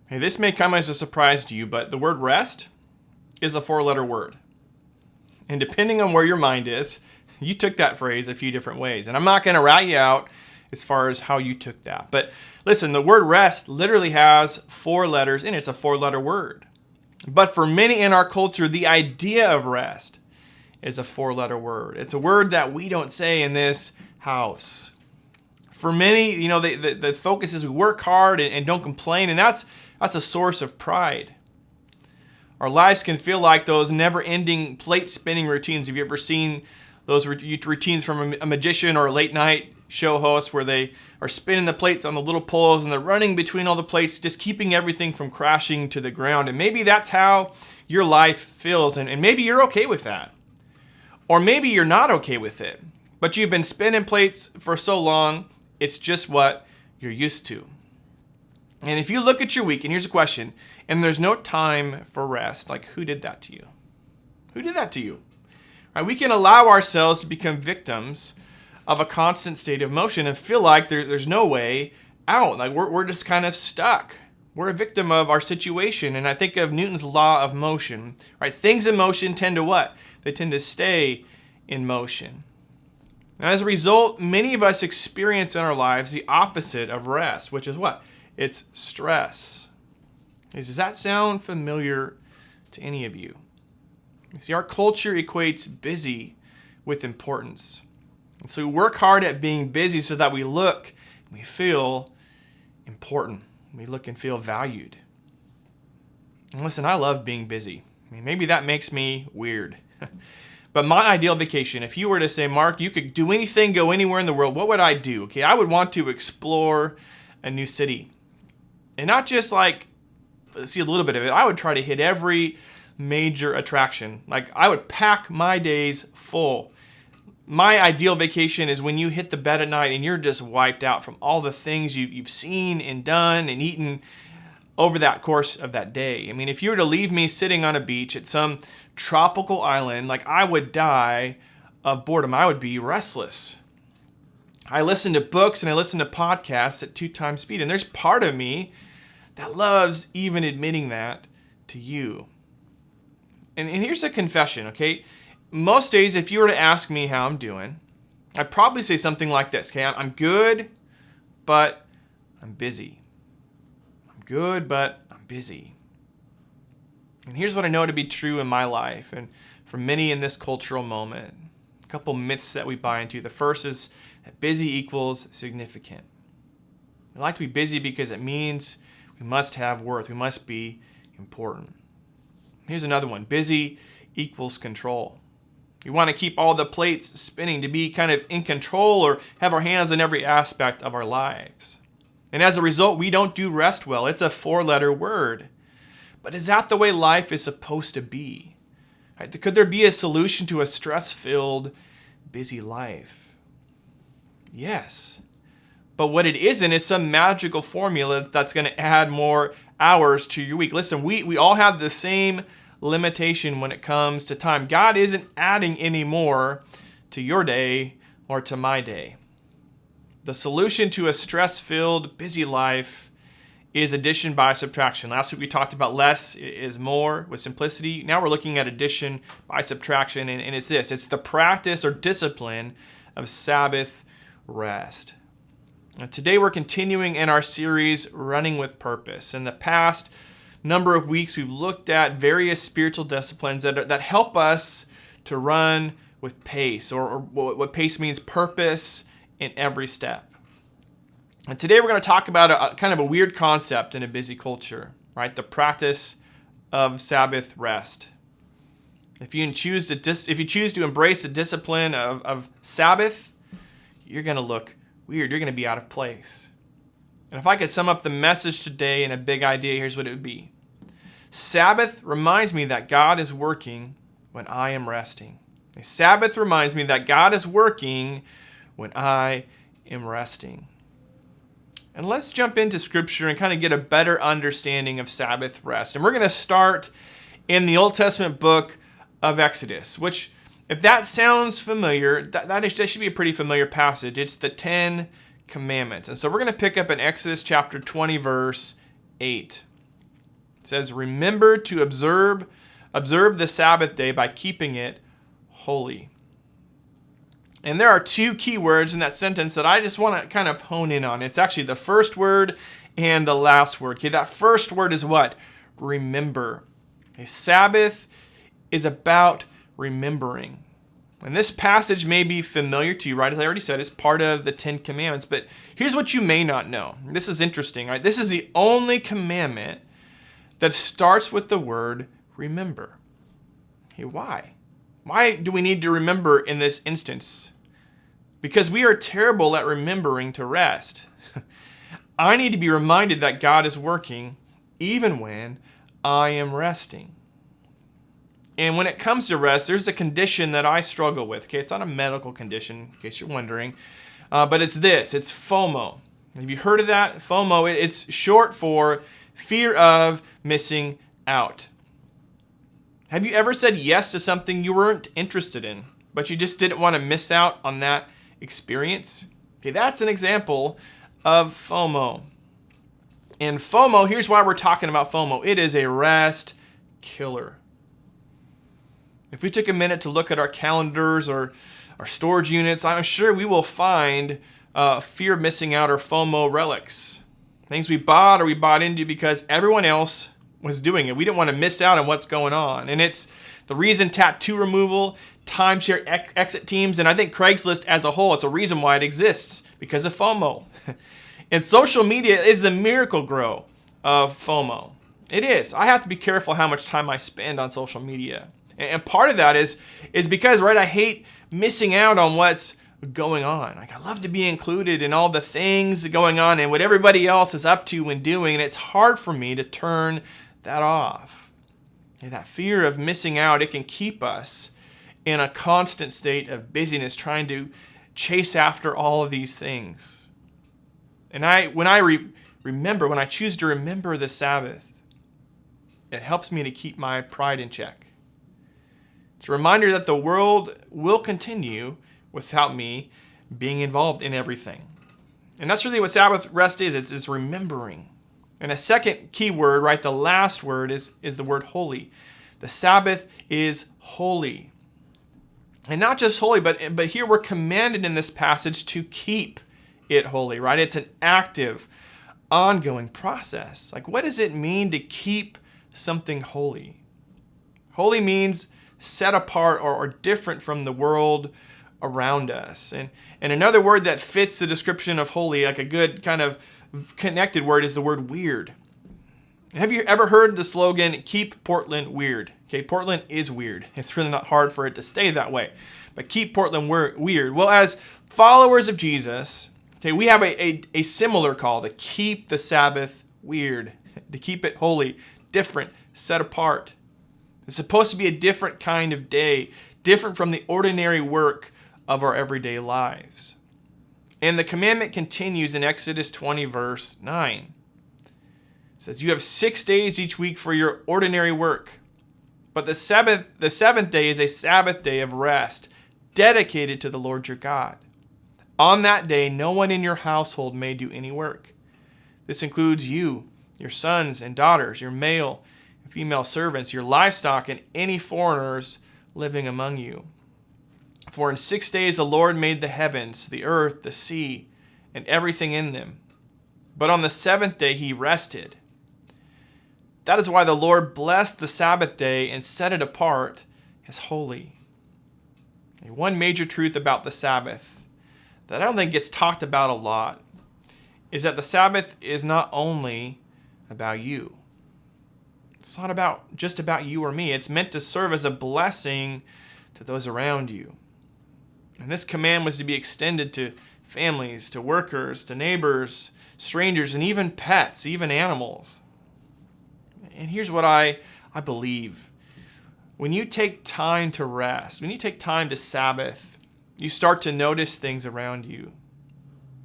Hey, this may come as a surprise to you, but the word rest is a 4-letter word. And depending on where your mind is, you took that phrase a few different ways. And I'm not going to rat you out as far as how you took that. But listen, the word rest literally has 4 letters in it. It's a 4-letter word. But for many in our culture, the idea of rest is a 4-letter word. It's a word that we don't say in this house. For many, the focus is we work hard and don't complain, and that's a source of pride. Our lives can feel like those never-ending plate-spinning routines. Have you ever seen those routines from a magician or a late-night show host where they are spinning the plates on the little poles and they're running between all the plates, just keeping everything from crashing to the ground? And maybe that's how your life feels, and maybe you're okay with that. Or maybe you're not okay with it, but you've been spinning plates for so long, it's just what you're used to. And if you look at your week, and here's a question, and there's no time for rest, like who did that to you? Who did that to you? Right, we can allow ourselves to become victims of a constant state of motion and feel like there's no way out. Like we're just kind of stuck. We're a victim of our situation. And I think of Newton's law of motion. Right? Things in motion tend to what? They tend to stay in motion. And as a result, many of us experience in our lives the opposite of rest, which is what? It's stress. Does that sound familiar to any of you? You see, our culture equates busy with importance. And so we work hard at being busy so that we look and we feel important. We look and feel valued. And listen, I love being busy. I mean, maybe that makes me weird. But my ideal vacation, if you were to say, Mark, you could do anything, go anywhere in the world, what would I do? Okay, I would want to explore a new city. And not just like see a little bit of it. I would try to hit every major attraction. Like I would pack my days full. My ideal vacation is when you hit the bed at night and you're just wiped out from all the things you've seen and done and eaten over that course of that day. I mean, if you were to leave me sitting on a beach at some tropical island, like I would die of boredom. I would be restless. I listen to books and I listen to podcasts at 2 times speed. And there's part of me that loves even admitting that to you. And here's a confession, okay? Most days, if you were to ask me how I'm doing, I'd probably say something like this, okay? I'm good, but I'm busy. I'm good, but I'm busy. And here's what I know to be true in my life and for many in this cultural moment. A couple myths that we buy into. The first is that busy equals significant. We like to be busy because it means we must have worth. We must be important. Here's another one. Busy equals control. We want to keep all the plates spinning, to be kind of in control or have our hands in every aspect of our lives. And as a result, we don't do rest well. It's a 4-letter word. But is that the way life is supposed to be? Right? Could there be a solution to a stress-filled, busy life? Yes. But what it isn't is some magical formula that's going to add more hours to your week. Listen, we all have the same limitation when it comes to time. God isn't adding any more to your day or to my day. The solution to a stress-filled, busy life is addition by subtraction. Last week we talked about less is more with simplicity. Now we're looking at addition by subtraction, and it's this. It's the practice or discipline of Sabbath rest. Today we're continuing in our series, Running with Purpose. In the past number of weeks, we've looked at various spiritual disciplines that help us to run with pace, or what pace means, purpose in every step. And today we're going to talk about a kind of a weird concept in a busy culture, right? The practice of Sabbath rest. If you choose to embrace the discipline of Sabbath, you're going to look weird. You're going to be out of place. And if I could sum up the message today in a big idea, here's what it would be. Sabbath reminds me that God is working when I am resting. Sabbath reminds me that God is working when I am resting. And let's jump into Scripture and kind of get a better understanding of Sabbath rest. And we're going to start in the Old Testament book of Exodus, which, if that sounds familiar, that should be a pretty familiar passage. It's the 10 Commandments. And so we're going to pick up in Exodus chapter 20, verse 8. It says, remember to observe the Sabbath day by keeping it holy. And there are two key words in that sentence that I just want to kind of hone in on. It's actually the first word and the last word. Okay, that first word is what? Remember. A Sabbath is about remembering. And this passage may be familiar to you, right? As I already said, it's part of the 10 Commandments. But here's what you may not know. This is interesting, right? This is the only commandment that starts with the word remember. Okay, why? Why do we need to remember in this instance? Because we are terrible at remembering to rest. I need to be reminded that God is working even when I am resting. And when it comes to rest, there's a condition that I struggle with. Okay, it's not a medical condition, in case you're wondering, but it's this. It's FOMO. Have you heard of that? FOMO, it's short for fear of missing out. Have you ever said yes to something you weren't interested in, but you just didn't want to miss out on that experience? Okay, that's an example of FOMO. And FOMO, here's why we're talking about FOMO. It is a rest killer. If we took a minute to look at our calendars or our storage units, I'm sure we will find fear of missing out or FOMO relics. Things we bought or we bought into because everyone else was doing it. We didn't want to miss out on what's going on. And it's the reason tattoo removal, timeshare exit teams, and I think Craigslist as a whole, it's a reason why it exists, because of FOMO. And social media is the miracle grow of FOMO. It is. I have to be careful how much time I spend on social media. And part of that is because, right, I hate missing out on what's going on. Like, I love to be included in all the things going on and what everybody else is up to and doing, and it's hard for me to turn that off. And that fear of missing out, it can keep us in a constant state of busyness, trying to chase after all of these things. And when I choose to remember the Sabbath, it helps me to keep my pride in check. It's a reminder that the world will continue without me being involved in everything. And that's really what Sabbath rest is. It's remembering. And a second key word, right, the last word is the word holy. The Sabbath is holy. And not just holy, but here we're commanded in this passage to keep it holy, right? It's an active, ongoing process. Like, what does it mean to keep something holy? Holy means set apart or different from the world around us. And another word that fits the description of holy, like a good kind of connected word, is the word weird. Have you ever heard the slogan, keep Portland weird? Okay, Portland is weird. It's really not hard for it to stay that way. But keep Portland weird. Well, as followers of Jesus, okay, we have a similar call to keep the Sabbath weird, to keep it holy, different, set apart. It's supposed to be a different kind of day, different from the ordinary work of our everyday lives. And the commandment continues in Exodus 20, verse 9. It says, you have 6 days each week for your ordinary work, but the seventh day is a Sabbath day of rest, dedicated to the Lord your God. On that day, no one in your household may do any work. This includes you, your sons and daughters, your male and female servants, your livestock, and any foreigners living among you. For in 6 days the Lord made the heavens, the earth, the sea, and everything in them. But on the seventh day he rested. That is why the Lord blessed the Sabbath day and set it apart as holy. One major truth about the Sabbath that I don't think gets talked about a lot is that the Sabbath is not only about you. It's not just about you or me. It's meant to serve as a blessing to those around you. And this command was to be extended to families, to workers, to neighbors, strangers, and even pets, even animals. And here's what I believe. When you take time to rest, when you take time to Sabbath, you start to notice things around you.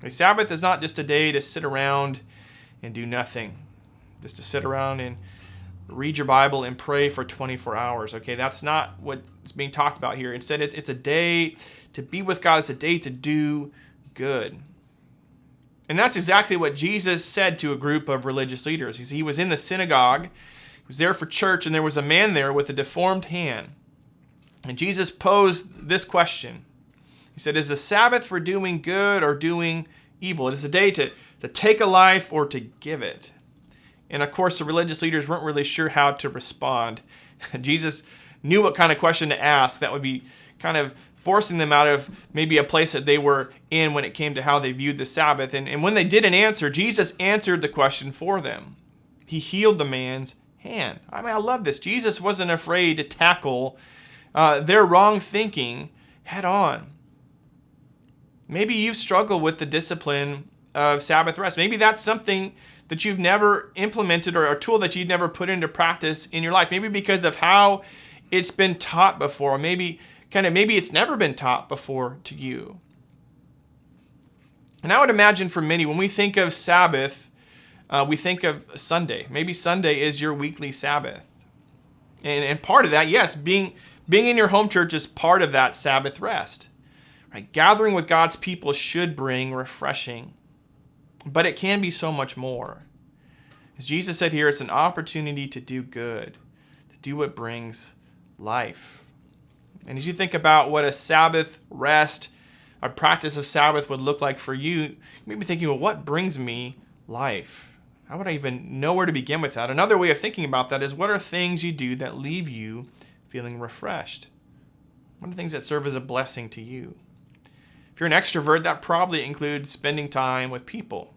A Sabbath is not just a day to sit around and do nothing, just to sit around and read your Bible and pray for 24 hours. Okay, that's not what's being talked about here. Instead, it's a day to be with God. It's a day to do good. And that's exactly what Jesus said to a group of religious leaders. He was in the synagogue, was there for church, and there was a man there with a deformed hand. And Jesus posed this question. He said, is the Sabbath for doing good or doing evil? It is a day to take a life or to give it. And of course, the religious leaders weren't really sure how to respond. Jesus knew what kind of question to ask that would be kind of forcing them out of maybe a place that they were in when it came to how they viewed the Sabbath. And when they didn't answer, Jesus answered the question for them. He healed the man's hand. I mean, I love this. Jesus wasn't afraid to tackle their wrong thinking head on. Maybe you've struggled with the discipline of Sabbath rest. Maybe that's something that you've never implemented or a tool that you've never put into practice in your life. Maybe because of how it's been taught before. Maybe it's never been taught before to you. And I would imagine for many, when we think of Sabbath, we think of Sunday. Maybe Sunday is your weekly Sabbath. And part of that, yes, being in your home church is part of that Sabbath rest. Right? Gathering with God's people should bring refreshing. But it can be so much more. As Jesus said here, it's an opportunity to do good, to do what brings life. And as you think about what a Sabbath rest, a practice of Sabbath would look like for you, you may be thinking, well, what brings me life? How would I even know where to begin with that? Another way of thinking about that is, what are things you do that leave you feeling refreshed? What are things that serve as a blessing to you? If you're an extrovert, that probably includes spending time with people.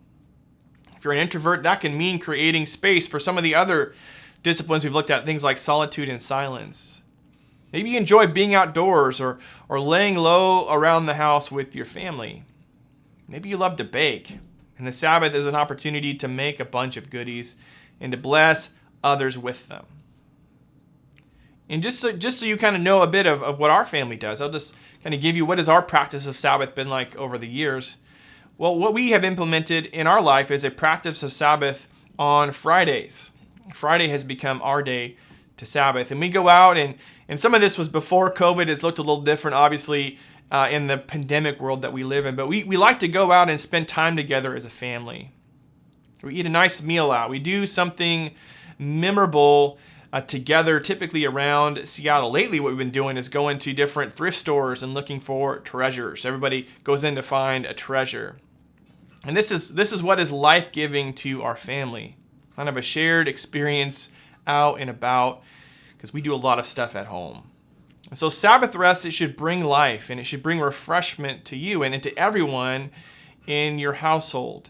If you're an introvert, that can mean creating space for some of the other disciplines we've looked at, things like solitude and silence. Maybe you enjoy being outdoors or laying low around the house with your family. Maybe you love to bake, and the Sabbath is an opportunity to make a bunch of goodies and to bless others with them. And just so you kind of know a bit of what our family does, I'll just kind of give you what has our practice of Sabbath been like over the years. Well, what we have implemented in our life is a practice of Sabbath on Fridays. Friday has become our day to Sabbath. And we go out, and some of this was before COVID. It's looked a little different, obviously, in the pandemic world that we live in. But we like to go out and spend time together as a family. We eat a nice meal out. We do something memorable together, typically around Seattle. Lately, what we've been doing is going to different thrift stores and looking for treasures. Everybody goes in to find a treasure. And this is what is life-giving to our family. Kind of a shared experience out and about, because we do a lot of stuff at home. And so Sabbath rest, it should bring life, and it should bring refreshment to you and to everyone in your household.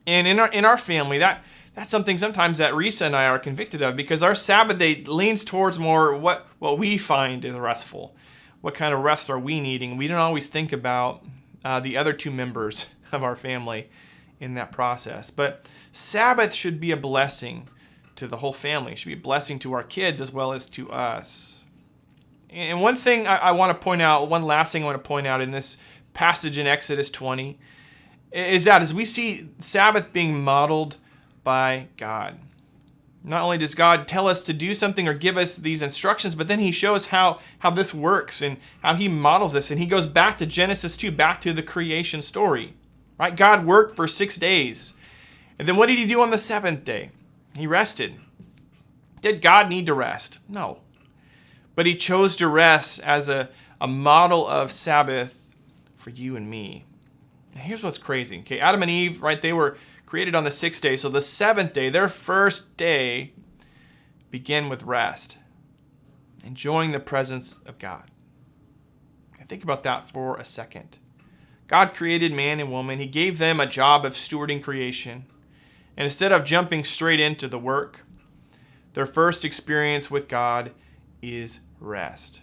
And in our family, that's something sometimes that Risa and I are convicted of, because our Sabbath day leans towards more what we find is restful. What kind of rest are we needing? We don't always think about the other two members of our family in that process. But Sabbath should be a blessing to the whole family. It should be a blessing to our kids as well as to us. And one thing I want to point out, one last thing I want to point out in this passage in Exodus 20, is that as we see Sabbath being modeled by God. Not only does God tell us to do something or give us these instructions, but then he shows how this works and how he models this. And he goes back to Genesis 2, back to the creation story. Right? God worked for 6 days. And then what did he do on the seventh day? He rested. Did God need to rest? No. But he chose to rest as a model of Sabbath for you and me. And here's what's crazy. Okay, Adam and Eve, right, they were created on the 6th day. So the 7th day, their first day, began with rest. Enjoying the presence of God. And think about that for a second. God created man and woman. He gave them a job of stewarding creation. And instead of jumping straight into the work, their first experience with God is rest.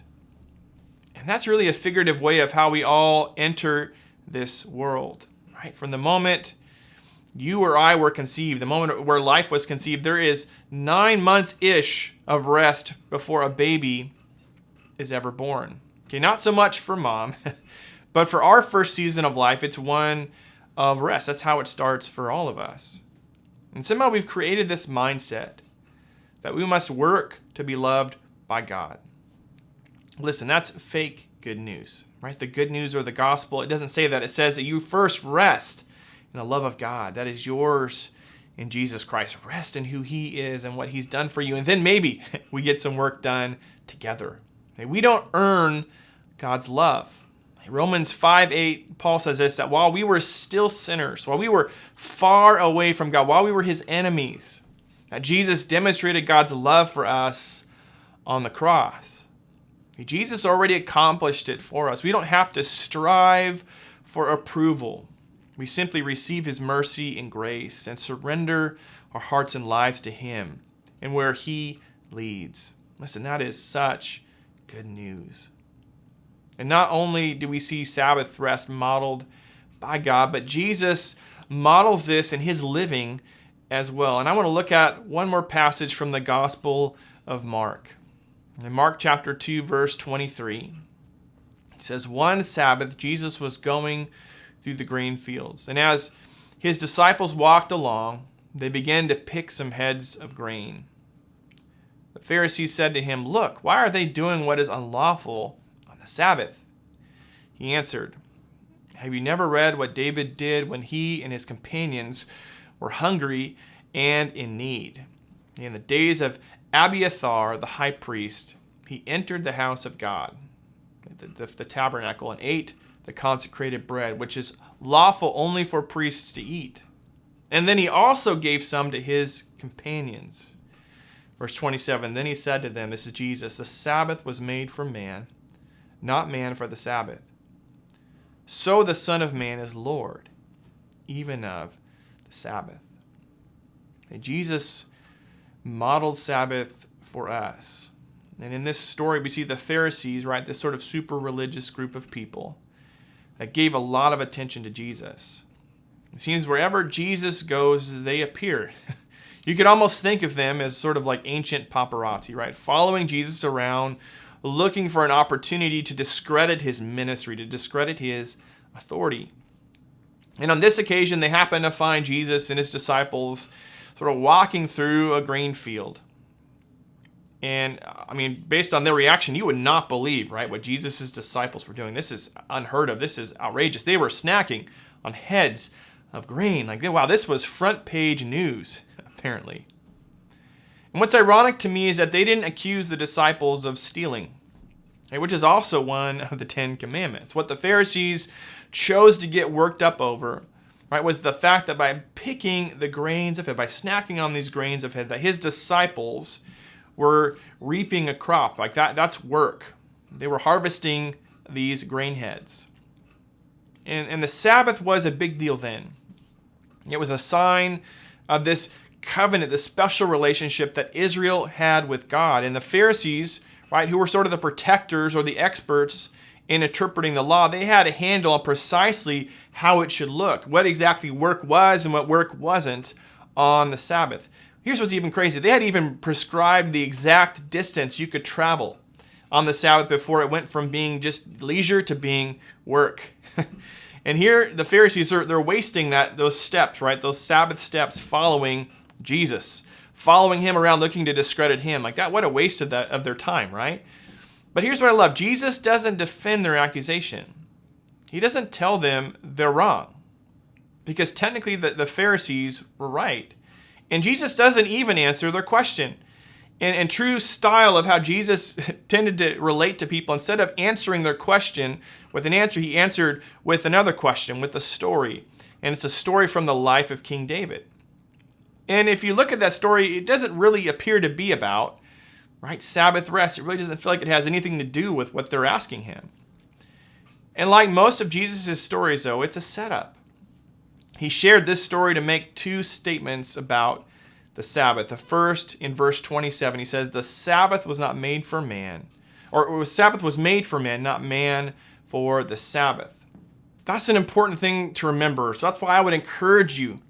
And that's really a figurative way of how we all enter this world, right? From the moment you or I were conceived, the moment where life was conceived, there is 9 months-ish of rest before a baby is ever born. Okay, not so much for mom, but for our first season of life, it's one of rest. That's how it starts for all of us. And somehow we've created this mindset that we must work to be loved by God. Listen, that's fake good news, right? The good news or the gospel, it doesn't say that. It says that you first rest in the love of God that is yours in Jesus Christ. Rest in who he is and what he's done for you. And then maybe we get some work done together. We don't earn God's love. Romans 5:8, Paul says this, that while we were still sinners, while we were far away from God, while we were his enemies, that Jesus demonstrated God's love for us on the cross. Jesus already accomplished it for us. We don't have to strive for approval. We simply receive his mercy and grace and surrender our hearts and lives to him and where he leads. Listen, that is such good news. And not only do we see Sabbath rest modeled by God, but Jesus models this in his living as well. And I want to look at one more passage from the Gospel of Mark. In Mark chapter 2, verse 23, it says, one Sabbath, Jesus was going through the grain fields. And as his disciples walked along, they began to pick some heads of grain. The Pharisees said to him, look, why are they doing what is unlawful on the Sabbath? He answered, have you never read what David did when he and his companions were hungry and in need? In the days of Abiathar, the high priest, he entered the house of God, the tabernacle, and ate the consecrated bread, which is lawful only for priests to eat. And then he also gave some to his companions. Verse 27, then he said to them, this is Jesus, the Sabbath was made for man, not man for the Sabbath. So the Son of Man is Lord, even of the Sabbath. And Jesus modeled Sabbath for us. And in this story, we see the Pharisees, right, this sort of super religious group of people that gave a lot of attention to Jesus. It seems wherever Jesus goes, they appear. You could almost think of them as sort of like ancient paparazzi, right? Following Jesus around, looking for an opportunity to discredit his ministry, to discredit his authority. And on this occasion, they happen to find Jesus and his disciples sort of walking through a grain field. And I mean, based on their reaction, you would not believe, right, what Jesus' disciples were doing. This is unheard of. This is outrageous. They were snacking on heads of grain. Like, wow, this was front page news, apparently. And what's ironic to me is that they didn't accuse the disciples of stealing, right, which is also one of the 10 Commandments. What the Pharisees chose to get worked up over, right, was the fact that by picking the grains of head, by snacking on these grains of head, that his disciples were reaping a crop. Like that's work. They were harvesting these grain heads. And the Sabbath was a big deal then. It was a sign of this covenant, this special relationship that Israel had with God. And the Pharisees, right, who were sort of the protectors or the experts in interpreting the law, they had a handle on precisely how it should look, what exactly work was and what work wasn't on the Sabbath. Here's what's even crazy. They had even prescribed the exact distance you could travel on the Sabbath before it went from being just leisure to being work. And here the Pharisees, they're wasting those steps, right? Those Sabbath steps following Jesus, following him around looking to discredit him. Like that, what a waste of their time, right? But here's what I love. Jesus doesn't defend their accusation. He doesn't tell them they're wrong, because technically the Pharisees were right. And Jesus doesn't even answer their question. In true style of how Jesus tended to relate to people, instead of answering their question with an answer, he answered with another question, with a story. And it's a story from the life of King David. And if you look at that story, it doesn't really appear to be about, right, Sabbath rest. It really doesn't feel like it has anything to do with what they're asking him. And like most of Jesus' stories, though, it's a setup. He shared this story to make two statements about the Sabbath. The first, in verse 27, he says, the Sabbath was not made for man, or Sabbath was made for man, not man for the Sabbath. That's an important thing to remember. So that's why I would encourage you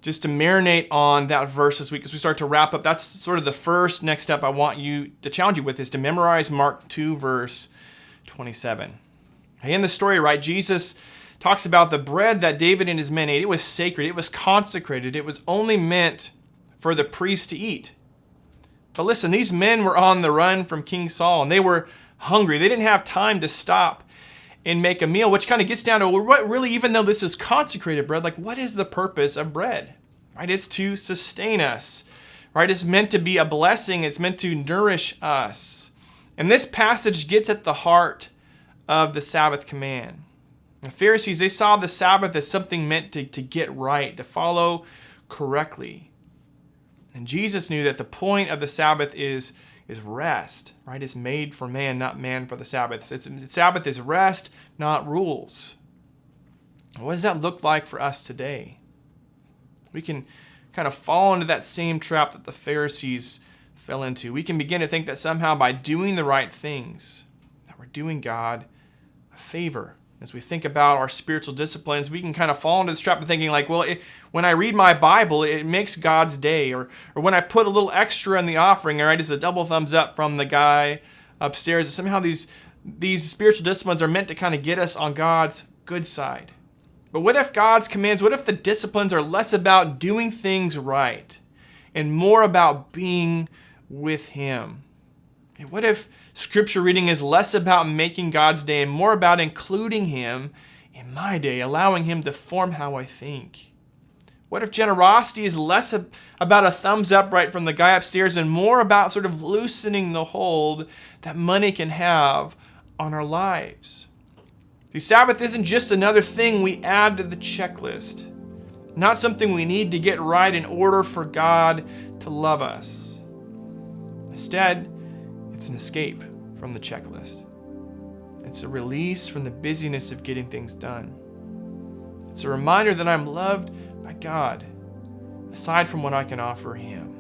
just to marinate on that verse this week as we start to wrap up. That's sort of the first next step I want you to challenge you with, is to memorize Mark 2, verse 27. In the story, right, Jesus talks about the bread that David and his men ate. It was sacred. It was consecrated. It was only meant for the priest to eat. But listen, these men were on the run from King Saul, and they were hungry. They didn't have time to stop and make a meal, which kind of gets down to, well, what really, even though this is consecrated bread, like what is the purpose of bread? right? It's to sustain us, right? It's meant to be a blessing. It's meant to nourish us. And this passage gets at the heart of the Sabbath command. The Pharisees, they saw the Sabbath as something meant to get right, to follow correctly. And Jesus knew that the point of the Sabbath is rest, right? It's made for man, not man for the Sabbath. Sabbath is rest, not rules. What does that look like for us today? We can kind of fall into that same trap that the Pharisees fell into. We can begin to think that somehow by doing the right things, that we're doing God a favor. As we think about our spiritual disciplines, we can kind of fall into this trap of thinking like, well, when I read my Bible, it makes God's day. Or when I put a little extra in the offering, all right, it's a double thumbs up from the guy upstairs. Somehow these spiritual disciplines are meant to kind of get us on God's good side. But what if God's commands, what if the disciplines are less about doing things right and more about being with Him? And what if scripture reading is less about making God's day and more about including Him in my day, allowing Him to form how I think? What if generosity is less about a thumbs up right from the guy upstairs and more about sort of loosening the hold that money can have on our lives? See, Sabbath isn't just another thing we add to the checklist, not something we need to get right in order for God to love us. Instead, it's an escape from the checklist. It's a release from the busyness of getting things done. It's a reminder that I'm loved by God, aside from what I can offer Him.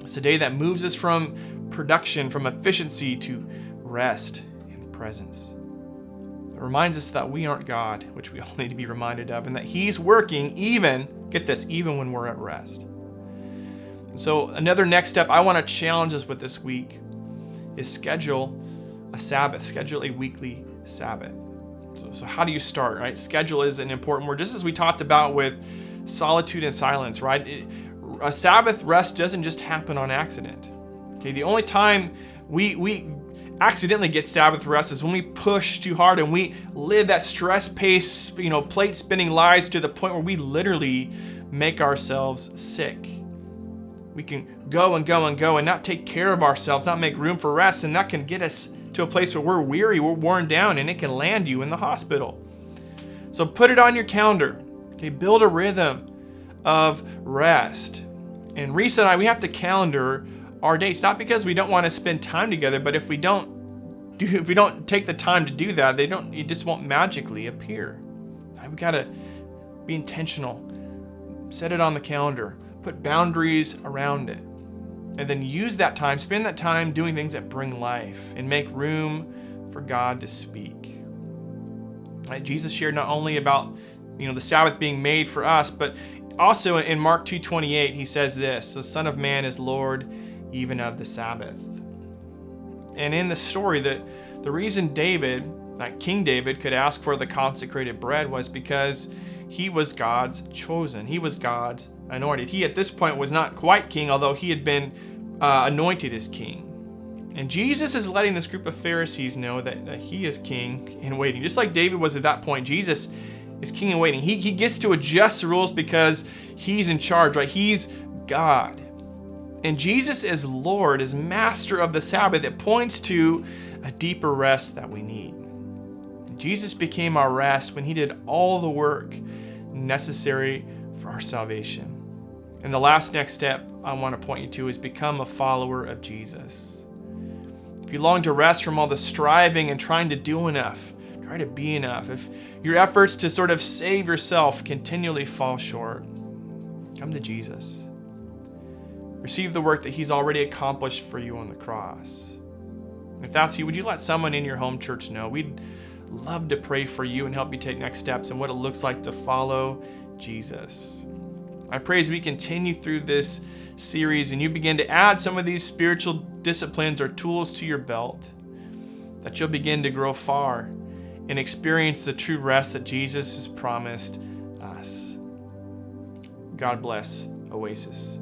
It's a day that moves us from production, from efficiency to rest and presence. It reminds us that we aren't God, which we all need to be reminded of, and that He's working even, get this, even when we're at rest. So another next step I want to challenge us with this week is schedule a Sabbath, schedule a weekly Sabbath. So how do you start, right? Schedule is an important word, just as we talked about with solitude and silence, right? A Sabbath rest doesn't just happen on accident. Okay, the only time we accidentally get Sabbath rest is when we push too hard and we live that stress-paced, plate spinning lives to the point where we literally make ourselves sick. We can go and go and go and not take care of ourselves, not make room for rest, and that can get us to a place where we're weary, we're worn down, and it can land you in the hospital. So put it on your calendar. Okay, build a rhythm of rest. And Risa and I, we have to calendar our dates, not because we don't want to spend time together, but if we don't take the time to do that, it just won't magically appear. We've got to be intentional. Set it on the calendar. Put boundaries around it. And then use that time, spend that time doing things that bring life and make room for God to speak. Right? Jesus shared not only about the Sabbath being made for us, but also in Mark 2:28, He says this, the Son of Man is Lord even of the Sabbath. And in the story, the reason King David could ask for the consecrated bread was because he was God's chosen. He was God's anointed. He at this point was not quite king, although he had been anointed as king. And Jesus is letting this group of Pharisees know that He is king in waiting. Just like David was at that point, Jesus is king in waiting. He gets to adjust the rules because He's in charge, right? He's God. And Jesus is Lord, is master of the Sabbath. It points to a deeper rest that we need. Jesus became our rest when He did all the work necessary for our salvation. And the next step I want to point you to is become a follower of Jesus. If you long to rest from all the striving and trying to do enough, try to be enough. If your efforts to sort of save yourself continually fall short, come to Jesus. Receive the work that He's already accomplished for you on the cross. If that's you, would you let someone in your home church know? We'd love to pray for you and help you take next steps and what it looks like to follow Jesus. I pray as we continue through this series and you begin to add some of these spiritual disciplines or tools to your belt, that you'll begin to grow far and experience the true rest that Jesus has promised us. God bless Oasis.